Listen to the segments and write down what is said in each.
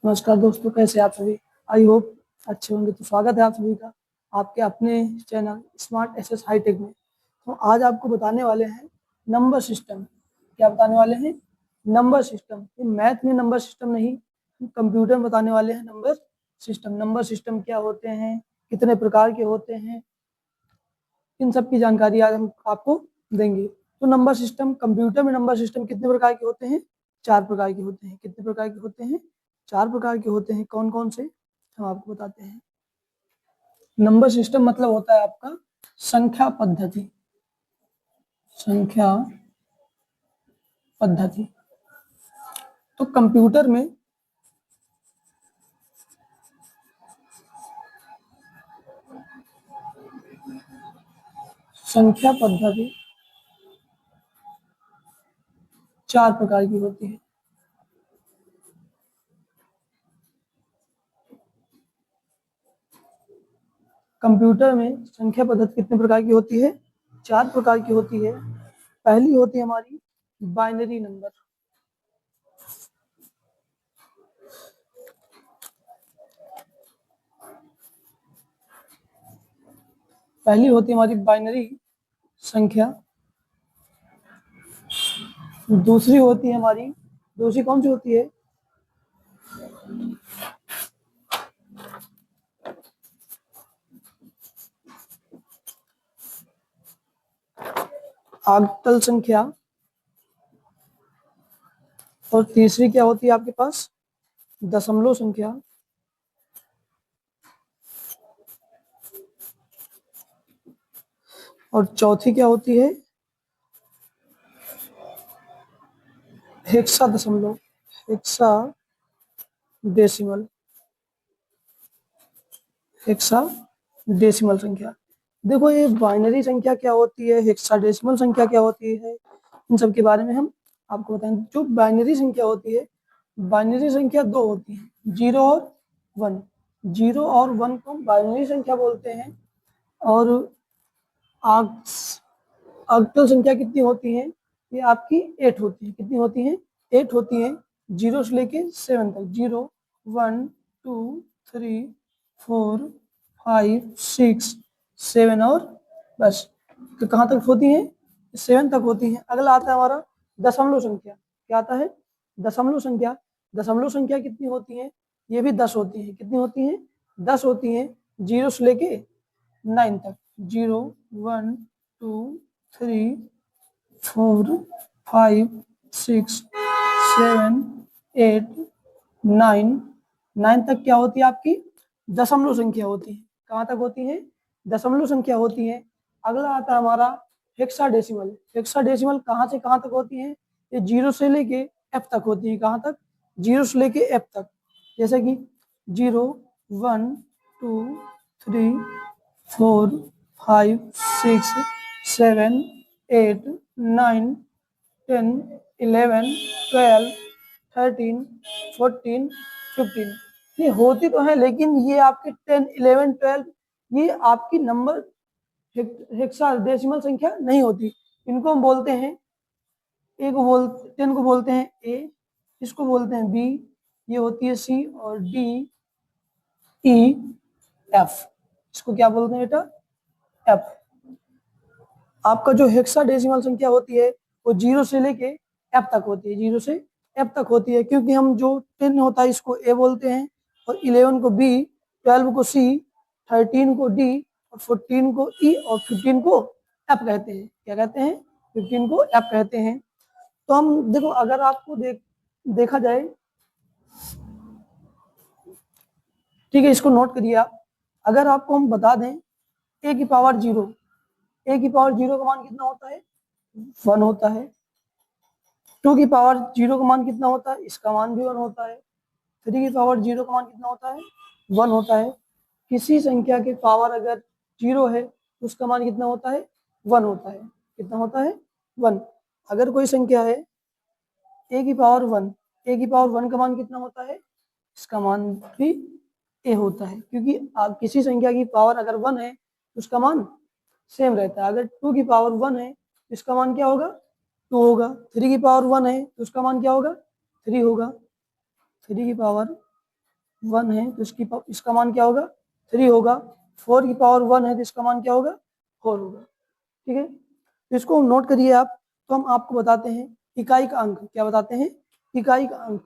नमस्कार दोस्तों, कैसे आप सभी। आई होप अच्छे होंगे। तो स्वागत है आप सभी का आपके अपने चैनल स्मार्ट एसएस हाईटेक में। तो आज आपको बताने वाले हैं नंबर सिस्टम। क्या बताने वाले हैं? Number system. ये मैथ में नंबर सिस्टम नहीं, कंप्यूटर में बताने वाले हैं नंबर सिस्टम। नंबर सिस्टम क्या होते हैं, कितने प्रकार के होते हैं, इन सब की जानकारी आज हम आपको देंगे। तो नंबर सिस्टम, कंप्यूटर में नंबर सिस्टम कितने प्रकार के होते हैं? 4 प्रकार के होते हैं। कितने प्रकार के होते हैं? 4 प्रकार के होते हैं। कौन कौन से, हम आपको बताते हैं। नंबर सिस्टम मतलब होता है आपका संख्या पद्धति। संख्या पद्धति। तो कंप्यूटर में संख्या पद्धति 4 प्रकार की होती है। कंप्यूटर में संख्या पद्धति कितने प्रकार की होती है? 4 प्रकार की होती है। पहली होती है हमारी बाइनरी नंबर। पहली होती है हमारी बाइनरी संख्या। दूसरी होती है हमारी, दूसरी कौन सी होती है? आक्टल संख्या। और तीसरी क्या होती है आपके पास? दशमलव संख्या। और चौथी क्या होती है? हेक्सा दशमलव, हेक्सा डेसिमल, हेक्सा डेसिमल संख्या। देखो, ये बाइनरी संख्या क्या होती है, हेक्साडेसिमल संख्या क्या होती है, इन सब के बारे में हम आपको बताएंगे। जो बाइनरी संख्या होती है, बाइनरी संख्या 2 होती है, 0 और 1। 0 और 1 को बाइनरी संख्या बोलते हैं। और ऑक्टल संख्या कितनी होती है? ये आपकी 8 होती है। कितनी होती है? 8 होती है। 0 से लेके 7 तक। 0, 1, 2, 3, 4, 5, 6, 7 और बस। तो कहाँ तक होती है? 7 तक होती है। अगला आता है हमारा दशमलव संख्या। क्या आता है? दशमलव संख्या। दशमलव संख्या कितनी होती है? ये भी 10 होती है। कितनी होती है? 10 होती है। 0 से लेके 9 तक। 0, 1, 2, 3, 4, 5, 6, 7, 8, 9। 9 तक क्या होती है आपकी? दशमलव संख्या होती है। कहाँ तक होती है? दशमलव संख्या होती है। अगला आता है हमारा हेक्साडेसिमल। हेक्साडेसिमल कहाँ से कहाँ तक होती है? ये 0 से लेके एफ तक होती है। कहाँ तक? 0 से लेके एफ तक। जैसे कि 0, 1, 2, 3, 4, 5, 6, 7, 8, 9, 10, 11, 12, 13, 14, 15। ये होती तो है, लेकिन ये आपके 10, 11, 12 ये आपकी नंबर हेक्साडेसिमल संख्या नहीं होती। इनको हम बोलते हैं, ए को 10 को बोलते हैं ए, इसको बोलते हैं बी, ये होती है सी, और डी, ई, एफ। इसको क्या बोलते हैं बेटा? एफ। आपका जो हेक्साडेसिमल संख्या होती है वो 0 से लेके एफ तक होती है। 0 से एफ तक होती है, क्योंकि हम जो 10 होता है इसको ए बोलते हैं, और 11 को बी, 12 को सी, 13 को डी, और 14 को ई, और 15 को एफ कहते हैं। क्या कहते हैं? 15 को एफ कहते हैं। तो हम देखो, अगर आपको देखा जाए, ठीक है, इसको नोट करिए आप। अगर आपको हम बता दें ए की पावर 0, ए की पावर 0 का मान कितना होता है? 1 होता है। 2 की पावर 0 का मान कितना होता है? इसका मान भी 1 होता है। 3 की पावर 0 का मान कितना होता है? 1 होता है। किसी संख्या की पावर अगर 0 है तो उसका मान कितना होता है? 1 होता है। कितना होता है? 1। अगर कोई संख्या है ए की पावर 1, ए की पावर 1 का मान कितना होता है? इसका मान भी ए होता है, क्योंकि किसी संख्या की पावर अगर 1 है तो उसका मान सेम रहता है। अगर 2 की पावर 1 है तो इसका मान क्या होगा? 2 होगा। 3 की पावर 1 है तो उसका मान क्या होगा? 3 होगा। 3 की पावर 1 है तो इसका मान क्या होगा 3 होगा। 4 की पावर 1 है तो इसका मान क्या होगा 4 होगा। ठीक है, तो इसको नोट करिए आप। तो हम आपको बताते हैं इकाई का अंक। क्या बताते हैं? इकाई का अंक।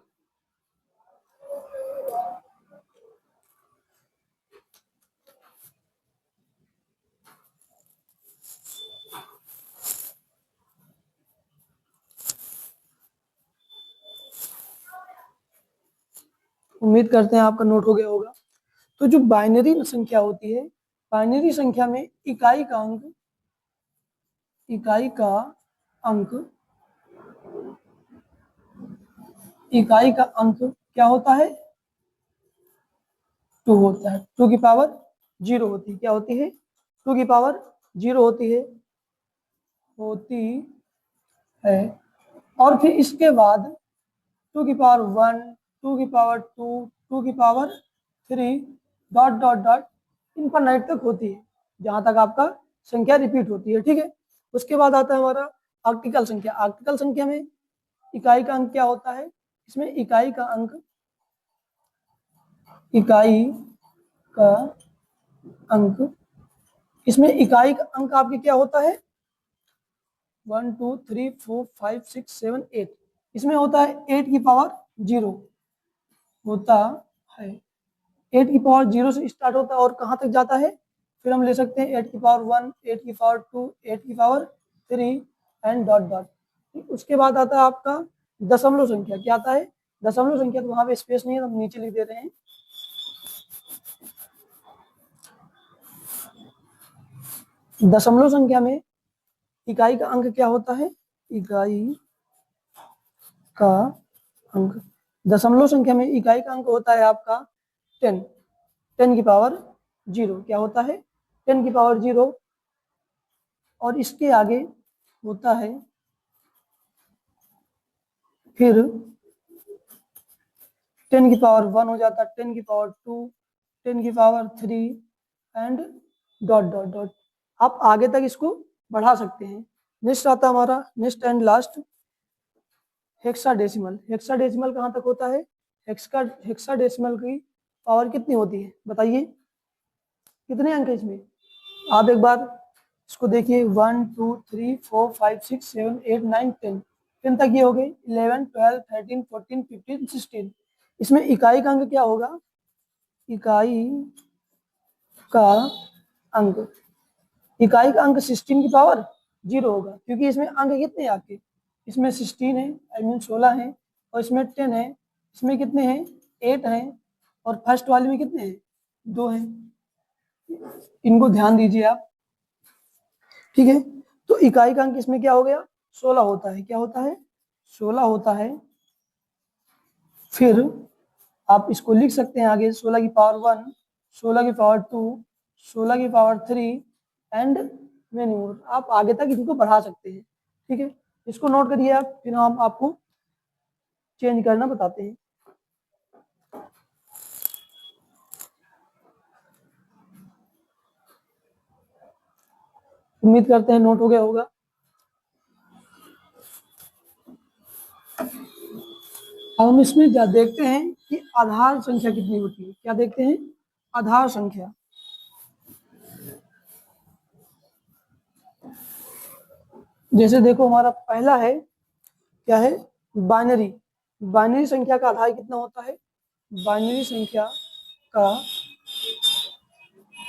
उम्मीद करते हैं आपका नोट हो गया होगा। तो जो बाइनरी संख्या होती है, बाइनरी संख्या में इकाई का अंक, इकाई का अंक, इकाई का अंक क्या होता है 2 होता है। 2 की पावर 0 होती है। क्या होती है? 2 की पावर 0 होती है, होती है। और फिर इसके बाद 2 की पावर 1, 2 की पावर 2, 2 की power 3 dot dot dot infinite तक होती है, जहां तक आपका संख्या रिपीट होती है। ठीक है, उसके बाद आता है हमारा आर्टिकल संख्या। आर्टिकल संख्या में इकाई का अंक क्या होता है? इसमें इकाई का अंक, इकाई का अंक, इसमें इकाई का अंक आपके क्या होता है 1 2 3 4 5 6 7 8। इसमें होता है 8 की पावर 0 होता है। 8 की पावर 0 से स्टार्ट होता है और कहाँ तक जाता है? फिर हम ले सकते हैं 8 की पावर 1, 8 की पावर 2, 8 की पावर 3 एंड डॉट डॉट। उसके बाद आता है आपका दशमलव संख्या। क्या आता है? दशमलव संख्या। तो वहां पे स्पेस नहीं है, हम नीचे लिख दे रहे हैं। दशमलव संख्या में इकाई का अंक क्या होता है? इकाई का अंक, दशमलव संख्या में इकाई का अंक होता है आपका 10। 10 की पावर 0। क्या होता है? 10 की पावर 0। और इसके आगे होता है फिर 10 की पावर 1 हो जाता है, 10 की पावर 2, 10 की power 3 and dot dot dot. आप आगे तक इसको बढ़ा सकते हैं। नेक्स्ट आता हमारा, next and last, hexadecimal. Hexadecimal कहाँ तक होता है? हेक्साडेसिमल की पावर कितनी होती है बताइए? कितने अंक है इसमें? आप एक बार इसको देखिए, 1 2 3 4 5 6 7 8 9 10। 10 तक ये हो गए। 11 12 13 14 15 16। इसमें इकाई का अंक क्या होगा? इकाई का अंक, इकाई का अंक 16 की पावर 0 होगा, क्योंकि इसमें अंक कितने हैं आपके? इसमें 16 है, आई मीन 16 है, और इसमें 10 है। इसमें कितने हैं? 8 हैं। और फर्स्ट वाले में कितने हैं? 2 हैं। इनको ध्यान दीजिए आप। ठीक है, तो इकाई का अंक इसमें क्या हो गया? 16 होता है। क्या होता है? 16 होता है। फिर आप इसको लिख सकते हैं आगे 16 की पावर 1, 16 की पावर 2, 16 की पावर 3 एंड मेनी मोर। आप आगे तक इनको बढ़ा सकते हैं। ठीक है, इसको नोट करिए आप, फिर हम आपको चेंज करना बताते हैं। उम्मीद करते हैं नोट हो गया होगा। अब हम इसमें क्या देखते हैं कि आधार संख्या कितनी होती है। क्या देखते हैं? आधार संख्या। जैसे देखो, हमारा पहला है क्या है? बाइनरी। बाइनरी संख्या का आधार कितना होता है? बाइनरी संख्या का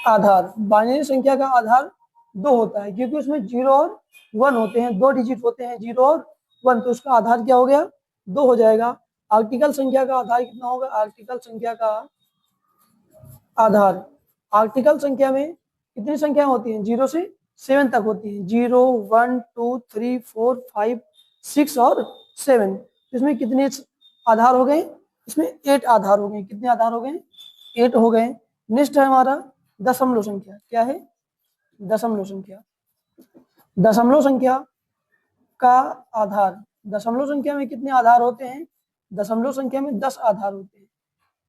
आधार, बाइनरी संख्या का आधार 2 होता है, क्योंकि उसमें 0 और 1 होते हैं, 2 डिजिट होते हैं, 0 और 1। तो उसका आधार क्या हो गया? 2 हो जाएगा। आर्टिकल संख्या का आधार कितना होगा? आर्टिकल संख्या का आधार, आर्टिकल संख्या में कितनी संख्या होती हैं? 0 से 7 तक होती है। 0 1 2 3 4 5 6 और 7। इसमें कितने आधार हो गए? इसमें 8 आधार हो गए। कितने आधार हो गए? 8 हो गए। नेक्स्ट है हमारा दशमलव संख्या। क्या है? दशमलव संख्या। दशमलव संख्या का आधार, दशमलव संख्या में कितने आधार होते हैं? दशमलव संख्या में 10 आधार होते हैं।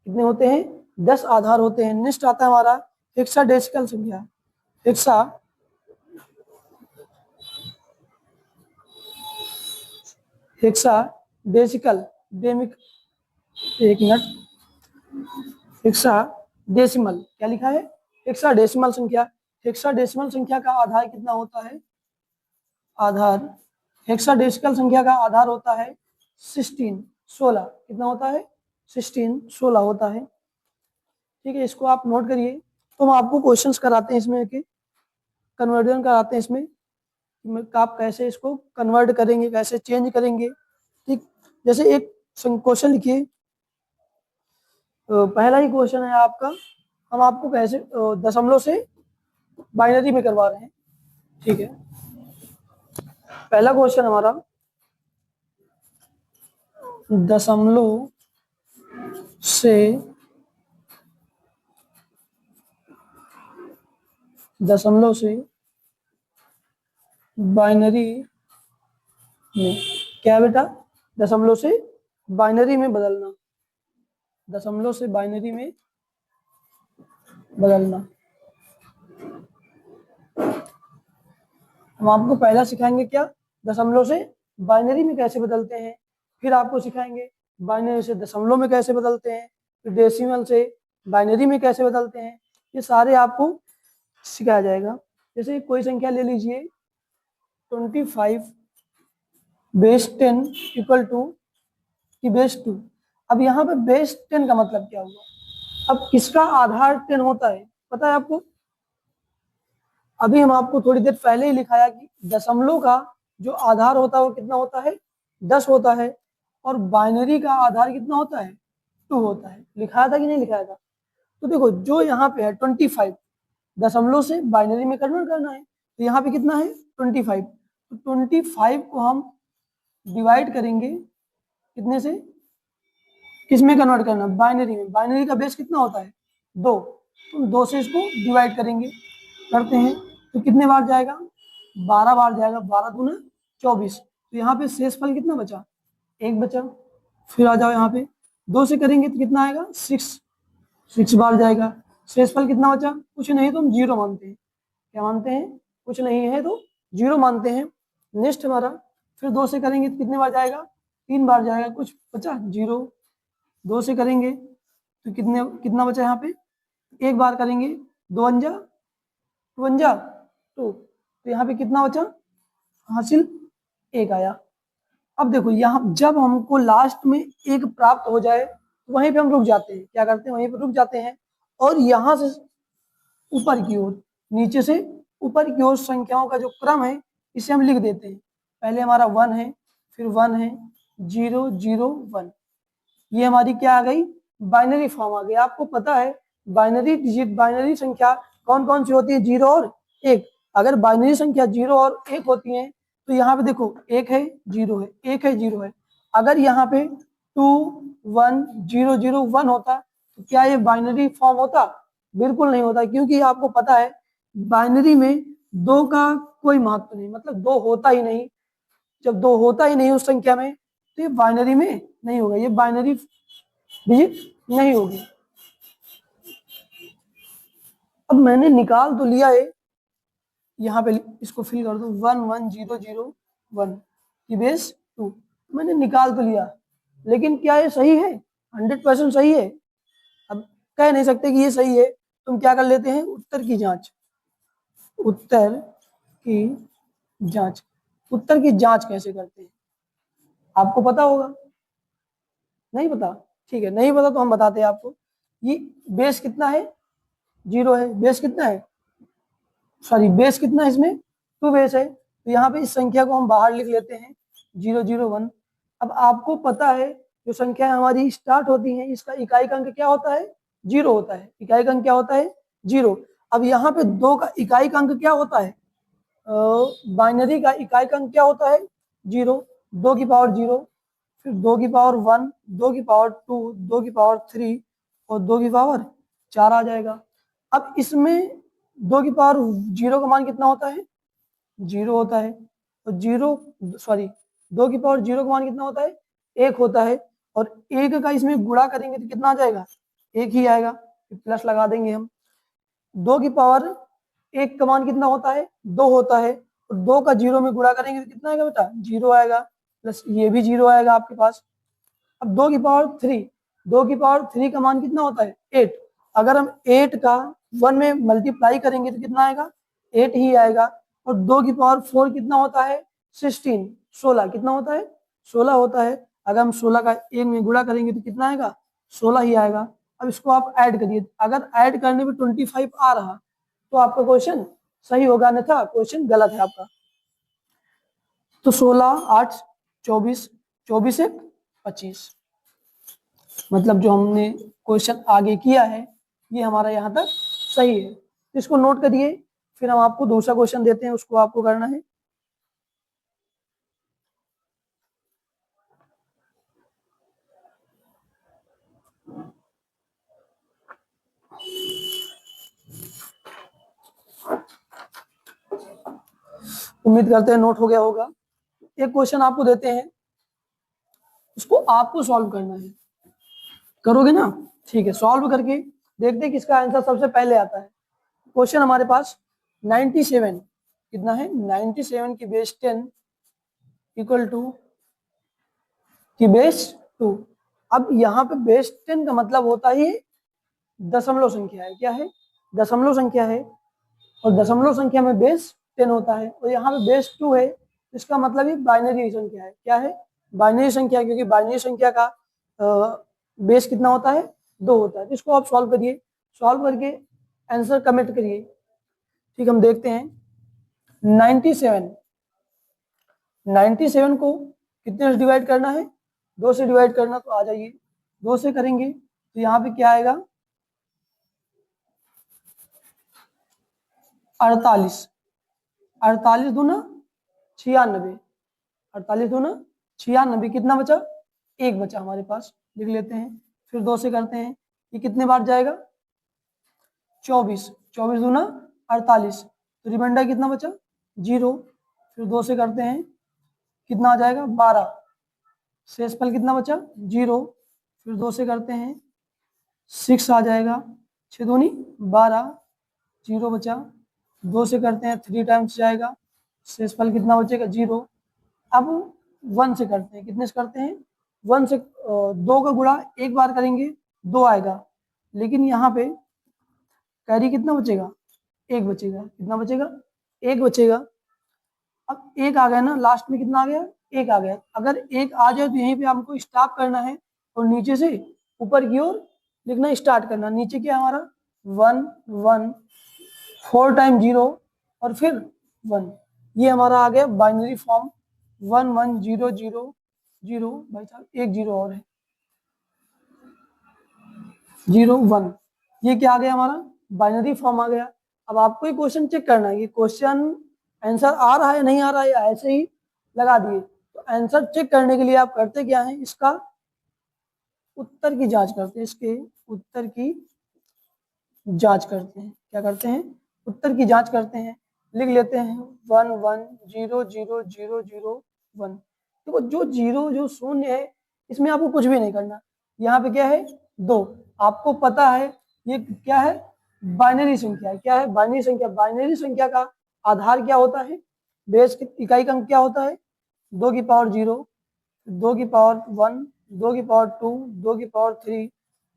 कितने होते हैं? 10 आधार होते हैं। नेक्स्ट आता है हमारा हेक्साडेसिमल संख्या। हेक्साडेसिमल डेमिक, एक मिनट, हेक्साडेसिमल, क्या लिखा है? हेक्साडेसिमल संख्या। हेक्साडेसिमल संख्या का आधार कितना होता है? आधार, हेक्साडेसिमल संख्या का आधार होता है 16, 16। कितना होता है? 16, 16 होता है। ठीक है, इसको आप नोट करिए। तो हम आपको क्वेश्चंस कराते हैं इसमें के, कन्वर्जन कराते हैं इसमें, आप कैसे इसको कन्वर्ट करेंगे, कैसे चेंज करेंगे। ठीक, जैसे एक क्वेश्चन लिखिए, पहला ही क्वेश्चन है आपका, हम आपको कैसे दशमलव से बाइनरी में करवा रहे हैं। ठीक है, पहला क्वेश्चन हमारा दशमलव से बाइनरी में, क्या बेटा? दशमलव से बाइनरी में बदलना, दशमलव से बाइनरी में बदलना। हम आपको पहला सिखाएंगे क्या, दशमलव से बाइनरी में कैसे बदलते हैं, फिर आपको सिखाएंगे बाइनरी से दशमलव में कैसे बदलते हैं, फिर डेसिमल से बाइनरी में कैसे बदलते हैं। ये सारे आपको सिखाया जाएगा। जैसे कोई संख्या ले लीजिए 25 बेस 10 इक्वल टू की बेस 2। अब यहाँ पे बेस 10 का मतलब क्या हुआ? अब किसका आधार 10 होता है, पता है आपको? अभी हम आपको थोड़ी देर पहले ही लिखाया कि दशमलव का जो आधार होता है वो कितना होता है? 10 होता है, और बाइनरी का आधार कितना होता है? 2 होता है। लिखाया था कि नहीं लिखाया था? तो देखो, जो यहाँ पे है 25, दशमलव से बाइनरी में कन्वर्ट करना है, तो यहाँ पे कितना है? 25। तो 25 को हम डिवाइड करेंगे कितने से? किस में कन्वर्ट करना? बाइनरी में। बाइनरी का बेस कितना होता है? 2। तो 2 से इसको डिवाइड करेंगे, करते हैं, तो कितने बार जाएगा? 12 बार जाएगा। 12 दूना 24। तो यहाँ पे शेषफल कितना बचा? 1 बचा। फिर आ जाओ यहाँ पे, 2 से करेंगे तो कितना आएगा? 6 बार जाएगा। शेषफल कितना बचा? कुछ नहीं, तो हम 0 मानते हैं। क्या मानते हैं? कुछ नहीं है तो 0 मानते हैं। नेक्स्ट हमारा, फिर 2 से करेंगे तो कितने बार जाएगा? 3 बार जाएगा। कुछ बचा? 0। 2 से करेंगे तो कितना बचा यहाँ पे? 1 बार करेंगे, 2 अंजा 2 अंजा 2, तो यहाँ पे कितना बचा? हासिल 1 आया। अब देखो, यहाँ जब हमको लास्ट में 1 प्राप्त हो जाए तो वहीं पे हम रुक जाते हैं। क्या करते हैं? वहीं पे रुक जाते हैं, और यहाँ से ऊपर की ओर, नीचे से ऊपर की ओर संख्याओं का जो क्रम है इसे हम लिख देते हैं। पहले हमारा 1 है, फिर 1 है, 0 0 1। ये हमारी क्या आ गई? बाइनरी फॉर्म आ गई। आपको पता है बाइनरी डिजिट, बाइनरी संख्या कौन कौन सी होती है? 0 और 1। अगर बाइनरी संख्या 0 और 1 होती है तो यहाँ पे देखो 1 है 0 है, 1 है 0 है। अगर यहाँ पे 2 1 0 0 1 होता तो क्या ये बाइनरी फॉर्म होता? बिल्कुल नहीं होता, क्योंकि आपको पता है बाइनरी में 2 का कोई महत्व नहीं, मतलब 2 होता ही नहीं। जब 2 होता ही नहीं उस संख्या में तो ये बाइनरी में नहीं होगा, ये बाइनरी डिजिट नहीं होगी। अब मैंने निकाल तो लिया है, यहाँ पे इसको फिल कर दो 1 1 0 0 1 की बेस 2। मैंने निकाल तो लिया, लेकिन क्या ये सही है? 100% सही है? अब कह नहीं सकते कि ये सही है। तुम क्या कर लेते हैं? उत्तर की जांच। उत्तर की जांच। उत्तर की जांच कैसे करते हैं आपको पता होगा? नहीं पता? ठीक है, नहीं पता तो हम बताते हैं आपको। ये बेस कितना है? 0 है। बेस कितना है? सॉरी, बेस कितना है इसमें? 2 बेस है। तो यहाँ पे इस संख्या को हम बाहर लिख लेते हैं 0 0 1। अब आपको पता है जो संख्या हमारी स्टार्ट होती है इसका इकाई का अंक क्या होता है? 0 होता है। इकाई का अंक क्या होता है? 0। अब यहाँ पे 2 का इकाई का अंक क्या होता है? बाइनरी का इकाई का अंक क्या होता है? 0। 2 की पावर 0, फिर 2 की पावर 1, 2 की पावर 2, 2 की पावर 3 और 2 की पावर 4 आ जाएगा। अब इसमें 2 की पावर 0 का मान कितना होता है? 0 होता है। और 2 की पावर 0 का मान कितना होता है? 1 होता है। और 1 का इसमें गुणा करेंगे तो कितना आ जाएगा? 1 ही आएगा। प्लस लगा देंगे हम। 2 की पावर 1 का मान कितना होता है? 2 होता है। और 2 का 0 में गुणा करेंगे तो कितना आएगा बेटा? 0 आएगा। प्लस ये भी 0 आएगा आपके पास। अब 2 की पावर 3, 2 की पावर 3 का मान कितना होता है? 8। अगर हम 8 का 1 में मल्टीप्लाई करेंगे तो कितना आएगा, 8 ही आएगा। और 2 की पावर 4 कितना होता है, 16, 16 कितना होता है, 16 होता है। अगर हम 16 का 1 में गुणा करेंगे तो कितना आएगा, 16 ही आएगा। अब इसको आप ऐड करिए, अगर ऐड करने में 25 आ रहा तो आपका क्वेश्चन सही होगा, अन्यथा क्वेश्चन गलत है आपका। तो 16 8 24, 24 1 25, मतलब जो हमने क्वेश्चन आगे किया है ये हमारा यहाँ तक सही है। इसको नोट करिए, फिर हम आपको दूसरा क्वेश्चन देते हैं, उसको आपको करना है। उम्मीद करते हैं नोट हो गया होगा। एक क्वेश्चन आपको देते हैं, उसको आपको सॉल्व करना है, करोगे ना, ठीक है। सॉल्व करके देखते हैं किसका आंसर सबसे पहले आता है। क्वेश्चन हमारे पास 97 कितना है, 97 की बेस 10 इक्वल टू की बेस 2। अब यहाँ पे बेस 10 का मतलब होता ही दशमलव संख्या है, क्या है, दशमलव संख्या है। और दशमलव संख्या में बेस 10 होता है, और यहाँ पे बेस 2 है, इसका मतलब ये बाइनरी संख्या है, क्या है, बाइनरी संख्या। क्योंकि बाइनरी संख्या का बेस कितना होता है, 2 होता है। तो इसको आप सॉल्व करिए, सॉल्व करके आंसर कमेंट करिए। ठीक, हम देखते हैं 97, 97 को कितने से डिवाइड करना है, 2 से डिवाइड करना। तो आ जाइए, 2 से करेंगे तो यहाँ पे क्या आएगा, 48, 48 दूना 96, 48 दूना 96, कितना बचा, 1 बचा हमारे पास, लिख लेते हैं। फिर 2 से करते हैं, ये कितने बार जाएगा, 24, 24 दूना 48, तो रिमाइंडर कितना बचा, 0। फिर 2 से करते हैं, कितना आ जाएगा, 12, शेषफल कितना बचा, 0। फिर 2 से करते हैं, 6 आ जाएगा, 6 दूनी 12, 0 बचा। 2 से करते हैं, 3 टाइम्स जाएगा, शेषफल कितना बचेगा, 0। अब 1 से करते हैं, कितने से करते हैं, 1 से 2 का गुणा एक बार करेंगे 2 आएगा, लेकिन यहाँ पे कैरी कितना बचेगा, 1 बचेगा, कितना बचेगा, 1 बचेगा। अब 1 आ गया ना, लास्ट में कितना आ गया, 1 आ गया। अगर 1 आ जाए तो यहीं पे हमको स्टॉप करना है और नीचे से ऊपर की ओर लिखना स्टार्ट करना। नीचे क्या है हमारा, 1 1, 4 टाइम 0 और फिर 1, ये हमारा आ गया बाइनरी फॉर्म, 1 1 0 0 0। भाई साहब एक 0 और है, 0 1, ये क्या आ गया हमारा, बाइनरी फॉर्म आ गया। अब आपको ये क्वेश्चन चेक करना है कि क्वेश्चन आंसर आ रहा है नहीं आ रहा है, या ऐसे ही लगा दिए। तो आंसर चेक करने के लिए आप करते क्या है, इसका उत्तर की जांच करते हैं, इसके उत्तर की जांच करते हैं। क्या करते हैं, उत्तर की जांच करते हैं। लिख लेते हैं 1 1 0 0 0 0 1। देखो जो 0 जो शून्य है, इसमें आपको कुछ भी नहीं करना। यहाँ पे क्या है, 2, आपको पता है ये क्या है, बाइनरी संख्या है। क्या है, बाइनरी संख्या। बाइनरी संख्या का आधार क्या होता है, बेस की इकाई का अंक क्या होता है, 2 की पावर 0, 2 की पावर 1, 2 की पावर 2, 2 की पावर 3,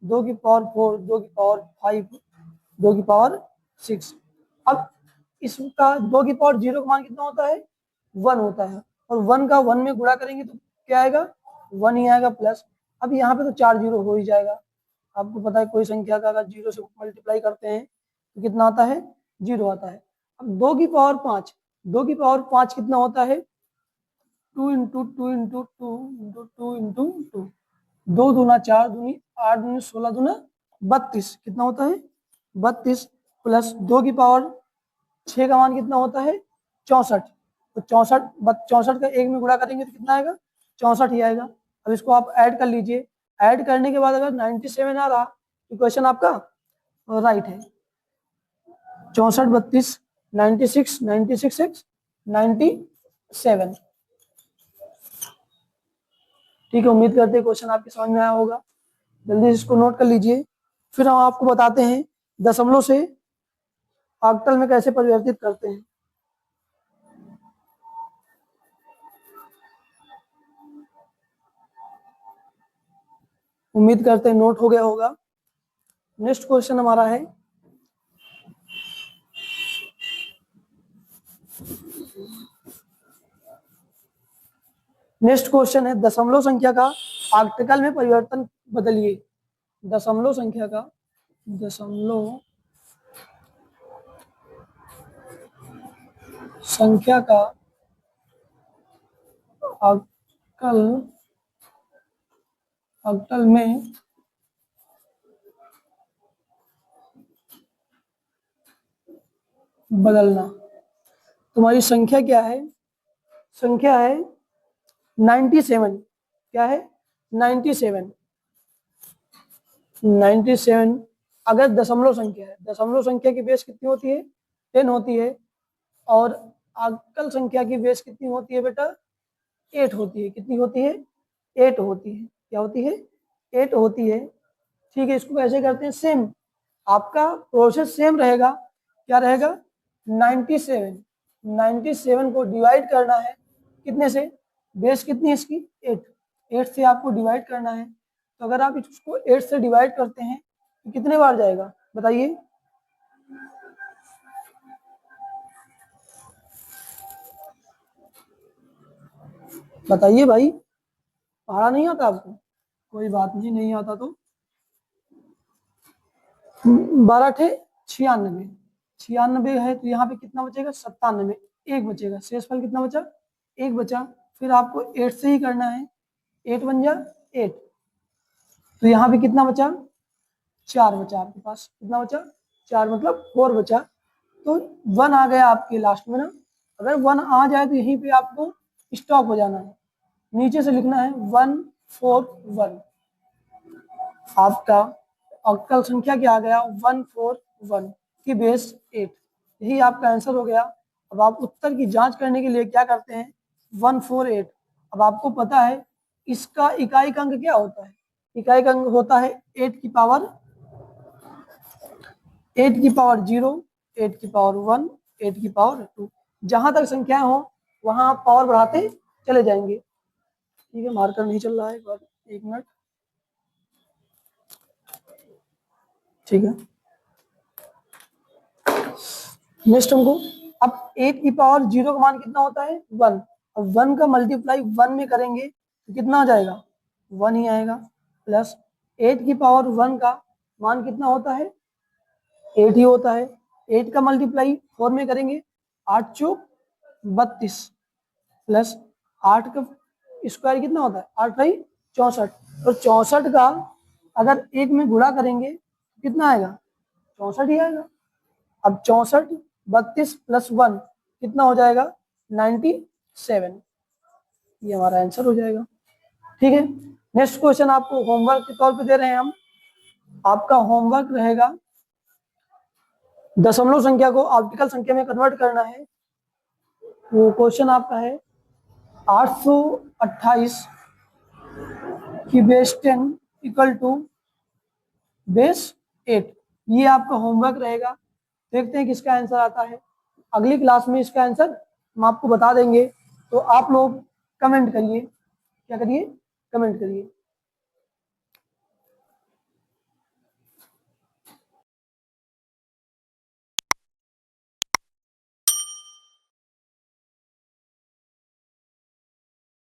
2 की पावर 4, 2 की पावर 5, 2 की पावर 6। अब इसका 2 की पावर 0 का मान कितना होता है, 1 होता है, और 1 का 1 में गुणा करेंगे तो क्या आएगा, 1 ही आएगा प्लस। अब यहाँ पे तो 4 0 हो ही जाएगा। आपको पता है कोई संख्या का अगर 0 से मल्टीप्लाई करते हैं तो कितना आता है, 0 आता है। अब 2 की पावर 5, 2 की पावर 5 कितना होता है, 2 इंटू 2 इंटू 2 इंटू 2 इंटू 2, 2 दूना 4 दूनी 8 दूनी 16 दूना 32, कितना होता है, 32, प्लस 2 की पावर 6 का मान कितना होता है, 64। तो 64, 64 का 1 में गुणा करेंगे तो कितना आएगा, 64 ही आएगा। अब इसको आप ऐड कर लीजिए। ऐड करने के बाद अगर 97 आ रहा तो क्वेश्चन आपका राइट है। 64 32 96 96 6 97। ठीक है, उम्मीद करते हैं क्वेश्चन आपके समझ में आया होगा। जल्दी से इसको नोट कर लीजिए, फिर हम आपको बताते हैं दशमलव से ऑक्टल में कैसे परिवर्तित करते हैं। उम्मीद करते हैं नोट हो गया होगा। नेक्स्ट क्वेश्चन हमारा है दशमलव संख्या का आर्टिकल में परिवर्तन बदलिए। दशमलव संख्या का आर्टिकल में बदलना। तुम्हारी संख्या क्या है? संख्या है 97। क्या है? 97। 97 अगर दशमलव संख्या है, दशमलव संख्या की बेस कितनी होती है? 10 होती है। और अक्कल संख्या की बेस कितनी होती है बेटा? 8 होती है। कितनी होती है? 8 होती है। क्या होती है? 8 होती है। ठीक है, इसको कैसे करते हैं? सेम, आपका प्रोसेस सेम रहेगा। क्या रहेगा? 97 को डिवाइड करना है कितने से? बेस कितनी है इसकी? 8 से आपको डिवाइड करना है। तो अगर आप इसको 8 से डिवाइड करते हैं तो कितने बार जाएगा बताइए? बताइए भाई, पढ़ा नहीं आता आपको? कोई बात नहीं, नहीं आता तो 12 × 96। 96 है तो यहाँ पे कितना बचेगा? 97। एक बचेगा, शेषफल कितना बचा? एक बचा। फिर आपको 8 से ही करना है। 8 बन जा 8, तो यहाँ पे कितना बचा? 4 बचा आपके पास। कितना बचा? 4, मतलब 4 बचा। तो 1 आ गया आपके लास्ट में ना। अगर 1 आ जाए तो यहीं पे आपको स्टॉप हो जाना है। नीचे से लिखना है 141। आपका अक्कल संख्या क्या आ गया? 141 की बेस 8। यही आपका आंसर हो गया। अब आप उत्तर की जांच करने के लिए क्या करते हैं? 148। अब आपको पता है इसका इकाई अंक क्या होता है? इकाई अंक होता है 8 की पावर 0, 8 की पावर 1, 8 की पावर 2। जहां तक संख्याएं हो वहां आप पावर बढ़ाते चले जाएंगे। ठीक है, मार्कर नहीं चल रहा है, एक मिनट। ठीक है, नेक्स्ट हमको अब 8 की पावर 0 का मान कितना होता है? 1। अब 1 का मल्टीप्लाई 1 में करेंगे तो कितना आ जाएगा? 1 ही आएगा। प्लस 8 की पावर 1 का मान कितना होता है? 8 ही होता है। 8 का मल्टीप्लाई 4 में करेंगे, 8 चौक 32, प्लस 8 का स्क्वायर कितना होता है? 8 भाई 64। तो 64 का अगर 1 में गुणा करेंगे तो कितना आएगा? 64 ही आएगा। अब 64 32 प्लस 1 कितना हो जाएगा? 97। ये हमारा आंसर हो जाएगा। ठीक है, नेक्स्ट क्वेश्चन आपको होमवर्क के तौर पे दे रहे हैं हम। आपका होमवर्क रहेगा दशमलव संख्या को ऑप्टिकल संख्या में कन्वर्ट करना है। वो क्वेश्चन आपका है 828 की बेस 10 इक्वल टू बेस 8। ये आपका होमवर्क रहेगा। देखते हैं किसका आंसर आता है। अगली क्लास में इसका आंसर हम आपको बता देंगे। तो आप लोग कमेंट करिए। क्या करिए? कमेंट करिए।